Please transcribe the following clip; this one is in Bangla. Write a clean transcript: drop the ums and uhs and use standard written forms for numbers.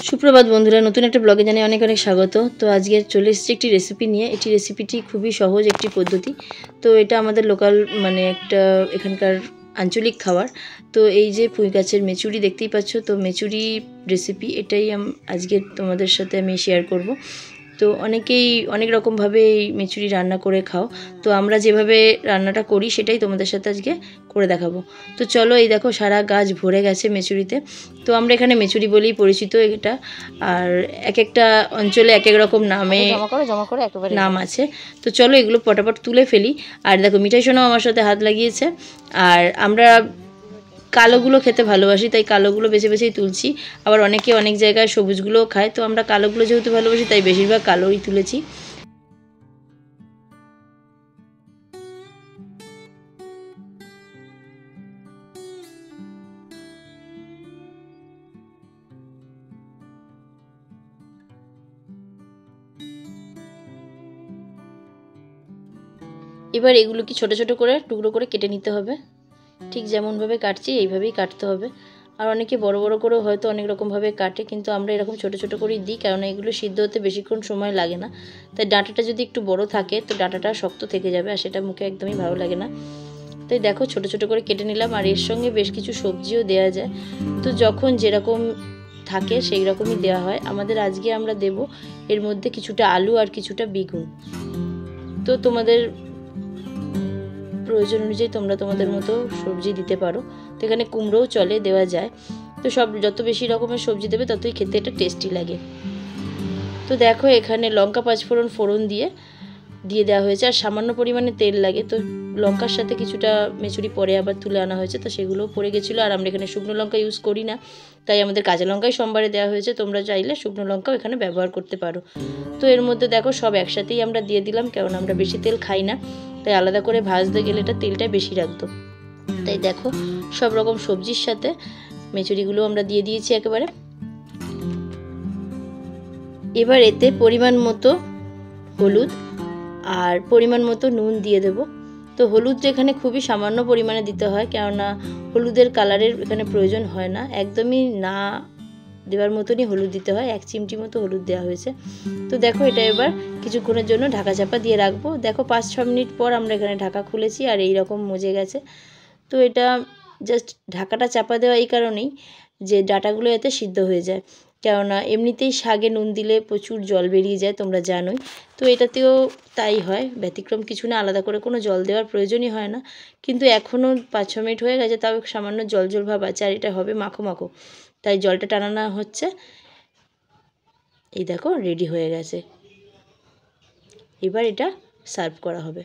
সুপ্রভাত বন্ধুরা, নতুন একটা ব্লগে জানাই অনেক অনেক স্বাগত। তো আজকে চলে এসেছি একটি রেসিপি নিয়ে। এটি রেসিপিটি খুবই সহজ একটি পদ্ধতি। তো এটা আমাদের লোকাল একটা এখানকার আঞ্চলিক খাবার। তো এই যে পুঁই গাছের মেচুরি দেখতেই পাচ্ছ, তো মেচুরি রেসিপি এটাই আজকে তোমাদের সাথে আমি শেয়ার করব। তো অনেকেই অনেক রকমভাবে এই মেচুরি রান্না করে খাও। তো আমরা যেভাবে রান্নাটা করি সেটাই তোমাদের সাথে আজকে করে দেখাবো। তো চলো, এই দেখো সারা গাছ ভরে গেছে মেচুরিতে। তো আমরা এখানে মেচুরি বলেই পরিচিত এটা। আর এক একটা অঞ্চলে এক এক রকম নামে নাম আছে। তো চলো এগুলো পটাপট তুলে ফেলি। আর দেখো মিঠাই সোনাও আমার সাথে হাত লাগিয়েছে। আর আমরা কালোগুলো খেতে ভালোবাসি, তাই কালোগুলো বেছে বেছেই তুলছি। আবার অনেকে অনেক জায়গায় সবুজগুলোও খায়, তো আমরা কালোগুলো যেহেতু ভালোবাসি তাই বেশিরভাগ কালোই তুলেছি। এবার এগুলোকে ছোট ছোট করে টুকরো করে কেটে নিতে হবে। ঠিক যেমনভাবে কাটছি এইভাবেই কাটতে হবে। আর অনেকে বড় বড় করেও হয়তো অনেক রকমভাবে কাটে, কিন্তু আমরা এরকম ছোট ছোট করেই দিই, কারণ এগুলো সিদ্ধ হতে বেশিক্ষণ সময় লাগে না। তাই ডাঁটাটা যদি একটু বড় থাকে তো ডাঁটাটা শক্ত থেকে যাবে, আর সেটা মুখে একদমই ভালো লাগে না। তাই দেখো ছোট ছোট করে কেটে নিলাম। আর এর সঙ্গে বেশ কিছু সবজিও দেওয়া যায়, তো যখন যেরকম থাকে সেই রকমই দেওয়া হয়। আমাদের আজকে আমরা দেব এর মধ্যে কিছুটা আলু আর কিছুটা বেগুন। তো তোমাদের প্রয়োজন অনুযায়ী তোমরা তোমাদের মতো সবজি দিতে পারো। তো এখানে কুমড়োও চলে, দেওয়া যায়। তো যত বেশি রকমের সবজি দেবে ততই খেতে এটা টেস্টি লাগে। তো দেখো এখানে লঙ্কা পাঁচফোড়ন ফোড়ন দিয়ে দেওয়া হয়েছে, আর সামান্য পরিমাণে তেল লাগে। তো লঙ্কার সাথে কিছুটা মেচুরি পরে আবার তুলে আনা হয়েছে, তো সেগুলোও পড়ে গেছিলো। আর আমরা এখানে শুকনো লঙ্কা ইউজ করি না, তাই আমাদের কাঁচা লঙ্কাই সোমবারে দেওয়া হয়েছে। তোমরা চাইলে শুকনো লঙ্কাও এখানে ব্যবহার করতে পারো। তো এর মধ্যে দেখো সব একসাথেই আমরা দিয়ে দিলাম, কারণ আমরা বেশি তেল খাই না, তাই আলাদা করে ভাজতে গেলে এটা তেলটা বেশি রাখতো। তাই দেখো সব রকম সবজির সাথে মেচুরিগুলো আমরা দিয়ে দিয়েছি একেবারে। এবার এতে পরিমাণ মতো হলুদ আর পরিমাণ মতো নুন দিয়ে দেব। তো হলুদটা এখানে খুবই সামান্য পরিমাণে দিতে হয়, কেননা হলুদের কালারের এখানে প্রয়োজন হয় না, একদমই না দেওয়ার মতনই হলুদ দিতে হয়। 1 চিমটি মতো হলুদ দেওয়া হয়েছে। তো দেখো এটা এবার কিছুক্ষণের জন্য ঢাকা চাপা দিয়ে রাখবো। দেখো 5-6 মিনিট পর আমরা এখানে ঢাকা খুলেছি, আর এই রকম মজে গেছে। তো এটা জাস্ট ঢাকাটা চাপা দেওয়া এই কারণেই যে ডাঁটাগুলো এতে সিদ্ধ হয়ে যায়, কেননা এমনিতেই শাকে নুন দিলে প্রচুর জল বেরিয়ে যায়, তোমরা জানোই। তো এটাতেও তাই হয়, ব্যতিক্রম কিছু না, আলাদা করে কোনো জল দেওয়ার প্রয়োজনই হয় না। কিন্তু এখনও 5-6 মিনিট হয়ে গেছে, তাও সামান্য জল জল ভাব আছে, আর এটা হবে মাখো মাখো, তাই জলটা টানানো হচ্ছে। এই দেখো রেডি হয়ে গেছে। এবার এটা সার্ভ করা হবে।